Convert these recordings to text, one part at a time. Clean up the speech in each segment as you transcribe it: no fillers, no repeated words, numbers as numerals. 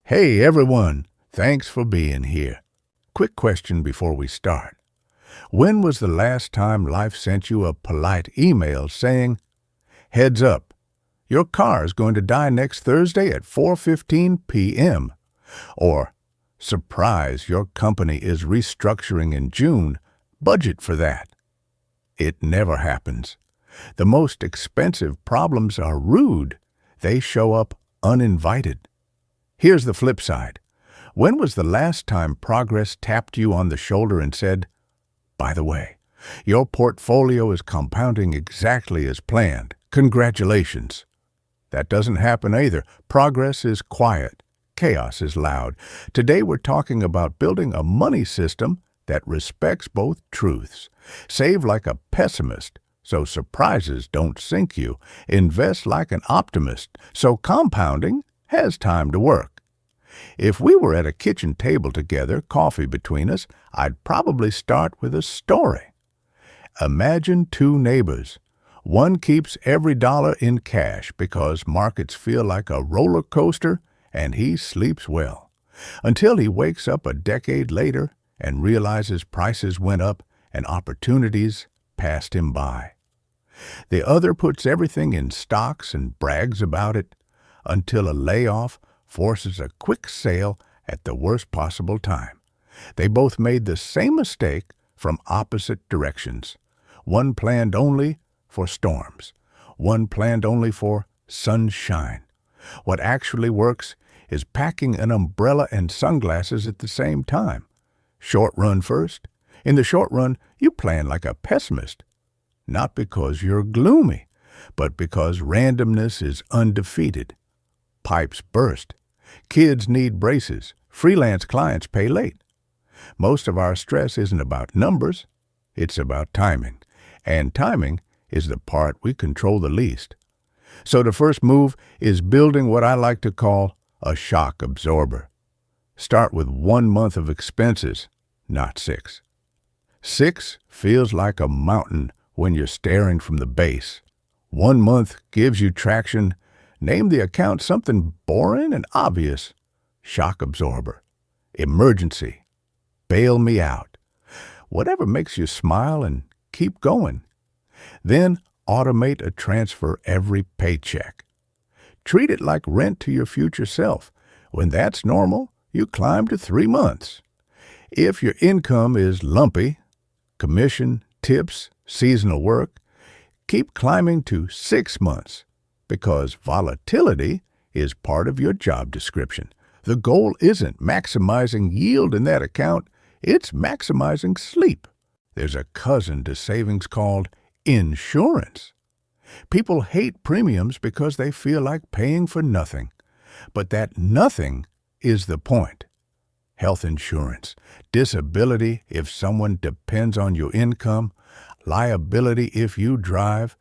Hey everyone, thanks for being here. Quick question before we start. When was the last time life sent you a polite email saying, "Heads up, your car is going to die next Thursday at 4:15 p.m." Or, "Surprise, your company is restructuring in June. Budget for that." It never happens. The most expensive problems are rude. They show up uninvited. Here's the flip side. When was the last time progress tapped you on the shoulder and said, "By the way, your portfolio is compounding exactly as planned. Congratulations." That doesn't happen either. Progress is quiet. Chaos is loud. Today we're talking about building a money system that respects both truths. Save like a pessimist, so surprises don't sink you. Invest like an optimist, so compounding has time to work. If we were at a kitchen table together, coffee between us, I'd probably start with a story. Imagine two neighbors. One keeps every dollar in cash because markets feel like a roller coaster and he sleeps well, until he wakes up a decade later and realizes prices went up and opportunities passed him by. The other puts everything in stocks and brags about it until a layoff forces a quick sale at the worst possible time. They both made the same mistake from opposite directions. One planned only for storms. One planned only for sunshine. What actually works is packing an umbrella and sunglasses at the same time. Short run first. In the short run, you plan like a pessimist. Not because you're gloomy, but because randomness is undefeated. Pipes burst. Kids need braces. Freelance clients pay late. Most of our stress isn't about numbers. It's about timing. And timing is the part we control the least. So the first move is building what I like to call a shock absorber. Start with 1 month of expenses, not 6. 6 feels like a mountain when you're staring from the base. 1 month gives you traction. Name the account something boring and obvious. Shock absorber. Emergency. Bail me out. Whatever makes you smile and keep going. Then automate a transfer every paycheck. Treat it like rent to your future self. When that's normal, you climb to 3 months. If your income is lumpy, commission, tips, seasonal work, keep climbing to 6 months. Because volatility is part of your job description. The goal isn't maximizing yield in that account, it's maximizing sleep. There's a cousin to savings called insurance. People hate premiums because they feel like paying for nothing. But that nothing is the point. Health insurance, disability if someone depends on your income, liability if you drive.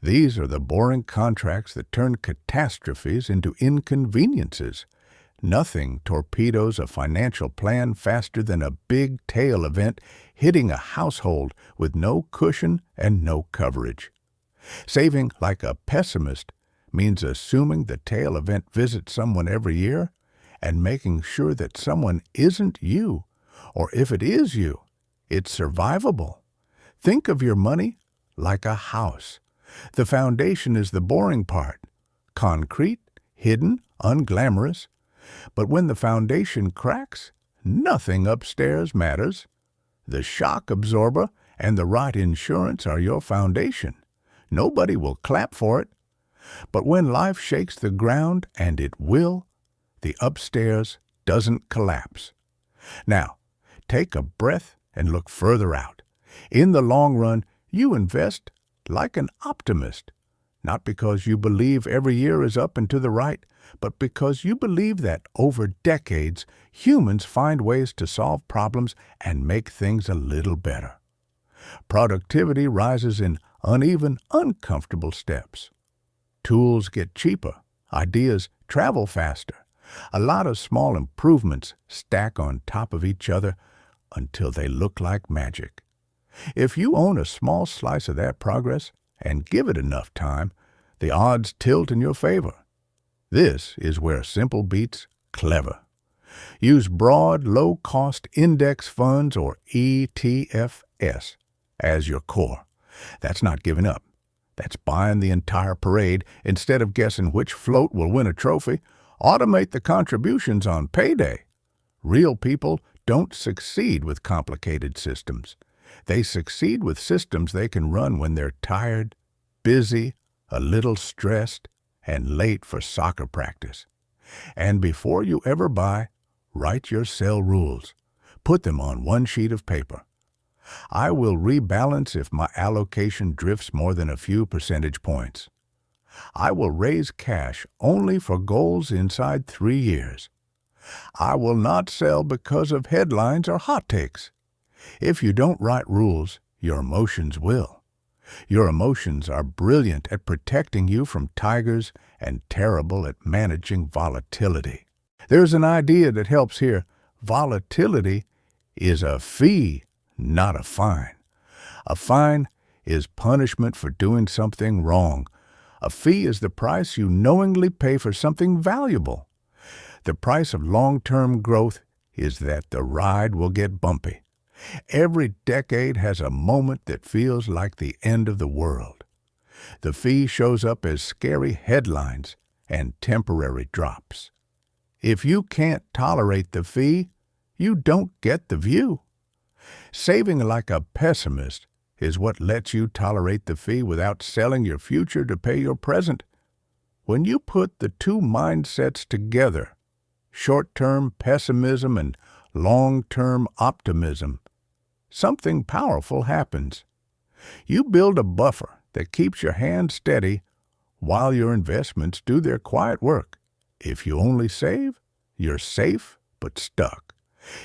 These are the boring contracts that turn catastrophes into inconveniences. Nothing torpedoes a financial plan faster than a big tail event hitting a household with no cushion and no coverage. Saving like a pessimist means assuming the tail event visits someone every year and making sure that someone isn't you, or if it is you, it's survivable. Think of your money like a house. The foundation is the boring part. Concrete, hidden, unglamorous. But when the foundation cracks, nothing upstairs matters. The shock absorber and the right insurance are your foundation. Nobody will clap for it. But when life shakes the ground, and it will, the upstairs doesn't collapse. Now, take a breath and look further out. In the long run, you invest like an optimist, not because you believe every year is up and to the right, but because you believe that over decades, humans find ways to solve problems and make things a little better. Productivity rises in uneven, uncomfortable steps. Tools get cheaper. Ideas travel faster. A lot of small improvements stack on top of each other until they look like magic. If you own a small slice of that progress and give it enough time, the odds tilt in your favor. This is where simple beats Clever. Use broad, low-cost index funds or ETFs as your core. That's not giving up. That's buying the entire parade instead of guessing which float will win a trophy. Automate the contributions on payday. Real people don't succeed with complicated systems. They succeed with systems they can run when they're tired, busy, a little stressed, and late for soccer practice. And before you ever buy, write your sell rules. Put them on one sheet of paper. I will rebalance if my allocation drifts more than a few percentage points. I will raise cash only for goals inside 3 years. I will not sell because of headlines or hot takes. If you don't write rules, your emotions will. Your emotions are brilliant at protecting you from tigers and terrible at managing volatility. There's an idea that helps here. Volatility is a fee, not a fine. A fine is punishment for doing something wrong. A fee is the price you knowingly pay for something valuable. The price of long-term growth is that the ride will get bumpy. Every decade has a moment that feels like the end of the world. The fee shows up as scary headlines and temporary drops. If you can't tolerate the fee, you don't get the view. Saving like a pessimist is what lets you tolerate the fee without selling your future to pay your present. When you put the two mindsets together, short-term pessimism and long-term optimism, something powerful happens. You build a buffer that keeps your hand steady while your investments do their quiet work. If you only save, you're safe but stuck.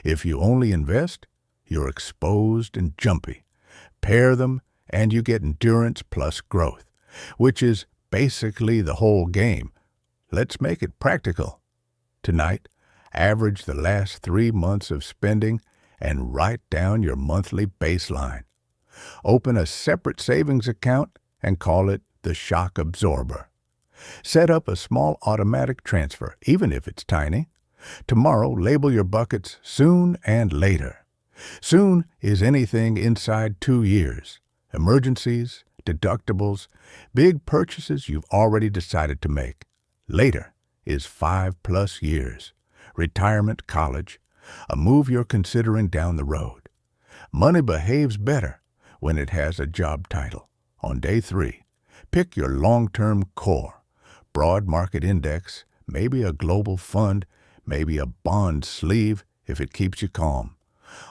If you only invest, you're exposed and jumpy. Pair them, and you get endurance plus growth, which is basically the whole game. Let's make it practical. Tonight, average the last 3 months of spending and write down your monthly baseline. Open a separate savings account and call it the shock absorber. Set up a small automatic transfer, even if it's tiny. Tomorrow, label your buckets soon and later. Soon is anything inside 2 years. Emergencies, deductibles, big purchases you've already decided to make. Later is 5+ years. Retirement, college, a move you're considering down the road. Money behaves better when it has a job title. On day 3, pick your long-term core. Broad market index, maybe a global fund, maybe a bond sleeve if it keeps you calm.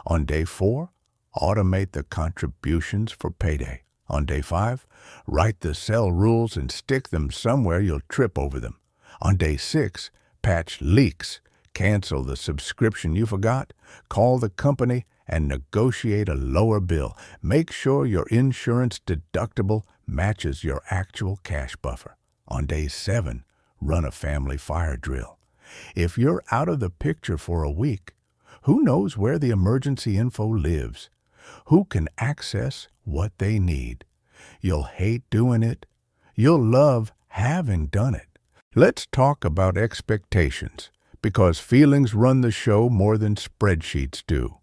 On day 4, automate the contributions for payday. On day 5, write the sell rules and stick them somewhere you'll trip over them. On day 6, patch leaks. Cancel the subscription you forgot, call the company, and negotiate a lower bill. Make sure your insurance deductible matches your actual cash buffer. On day 7, run a family fire drill. If you're out of the picture for a week, who knows where the emergency info lives? Who can access what they need? You'll hate doing it. You'll love having done it. Let's talk about expectations, because feelings run the show more than spreadsheets do.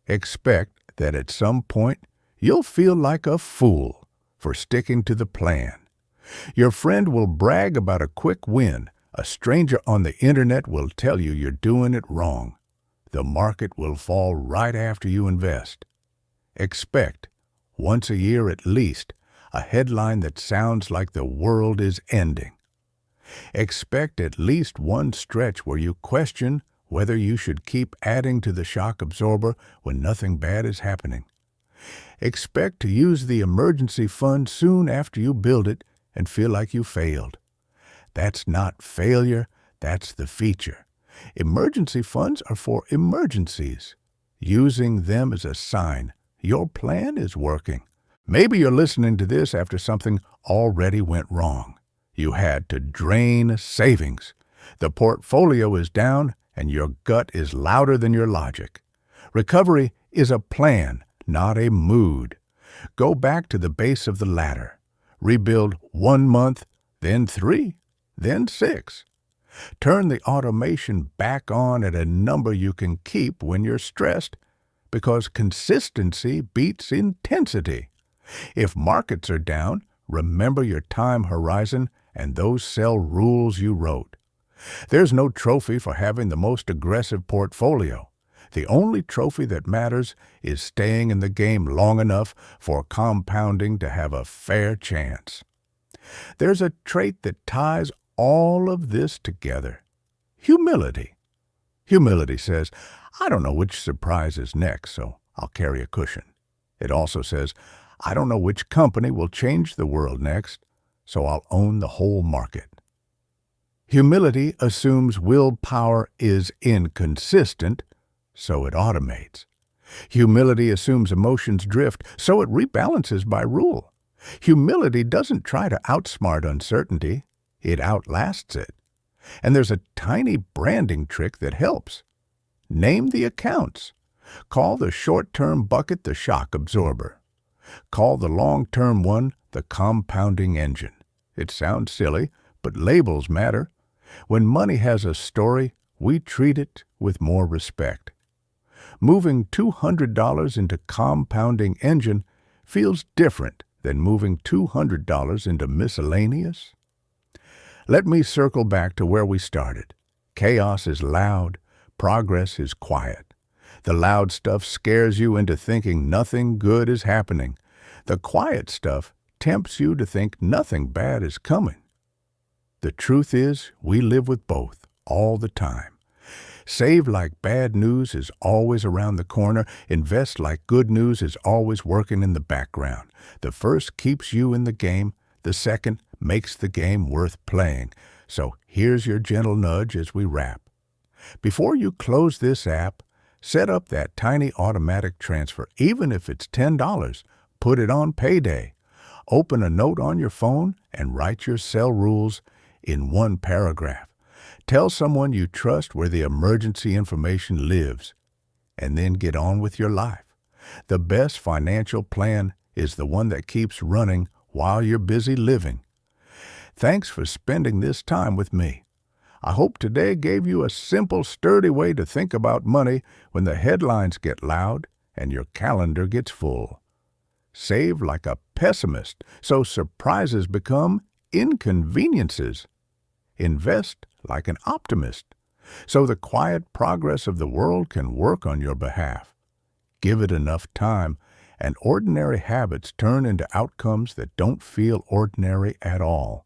Expect that at some point you'll feel like a fool for sticking to the plan. Your friend will brag about a quick win. A stranger on the internet will tell you you're doing it wrong. The market will fall right after you invest. Expect, once a year at least, a headline that sounds like the world is ending. Expect at least one stretch where you question whether you should keep adding to the shock absorber when nothing bad is happening. Expect to use the emergency fund soon after you build it and feel like you failed. That's not failure, that's the feature. Emergency funds are for emergencies. Using them is a sign your plan is working. Maybe you're listening to this after something already went wrong. You had to drain savings. The portfolio is down and your gut is louder than your logic. Recovery is a plan, not a mood. Go back to the base of the ladder. Rebuild 1 month, then 3, then 6. Turn the automation back on at a number you can keep when you're stressed, because consistency beats intensity. If markets are down, remember your time horizon and those sell rules you wrote. There's no trophy for having the most aggressive portfolio. The only trophy that matters is staying in the game long enough for compounding to have a fair chance. There's a trait that ties all of this together: humility. Humility says, I don't know which surprise is next, so I'll carry a cushion. It also says, I don't know which company will change the world next, so I'll own the whole market. Humility assumes willpower is inconsistent, so it automates. Humility assumes emotions drift, so it rebalances by rule. Humility doesn't try to outsmart uncertainty, it outlasts it. And there's a tiny branding trick that helps. Name the accounts. Call the short-term bucket the shock absorber. Call the long-term one the compounding engine. It sounds silly, but labels matter. When money has a story, we treat it with more respect. Moving $200 into compounding engine feels different than moving $200 into miscellaneous. Let me circle back to where we started. Chaos is loud, progress is quiet. The loud stuff scares you into thinking nothing good is happening. The quiet stuff tempts you to think nothing bad is coming. The truth is, we live with both all the time. Save like bad news is always around the corner. Invest like good news is always working in the background. The first keeps you in the game. The second makes the game worth playing. So here's your gentle nudge as we wrap. Before you close this app, set up that tiny automatic transfer. Even if it's $10, put it on payday. Open a note on your phone and write your sell rules in one paragraph. Tell someone you trust where the emergency information lives, and then get on with your life. The best financial plan is the one that keeps running while you're busy living. Thanks for spending this time with me. I hope today gave you a simple, sturdy way to think about money when the headlines get loud and your calendar gets full. Save like a pessimist so surprises become inconveniences. Invest like an optimist, so the quiet progress of the world can work on your behalf. Give it enough time, and ordinary habits turn into outcomes that don't feel ordinary at all.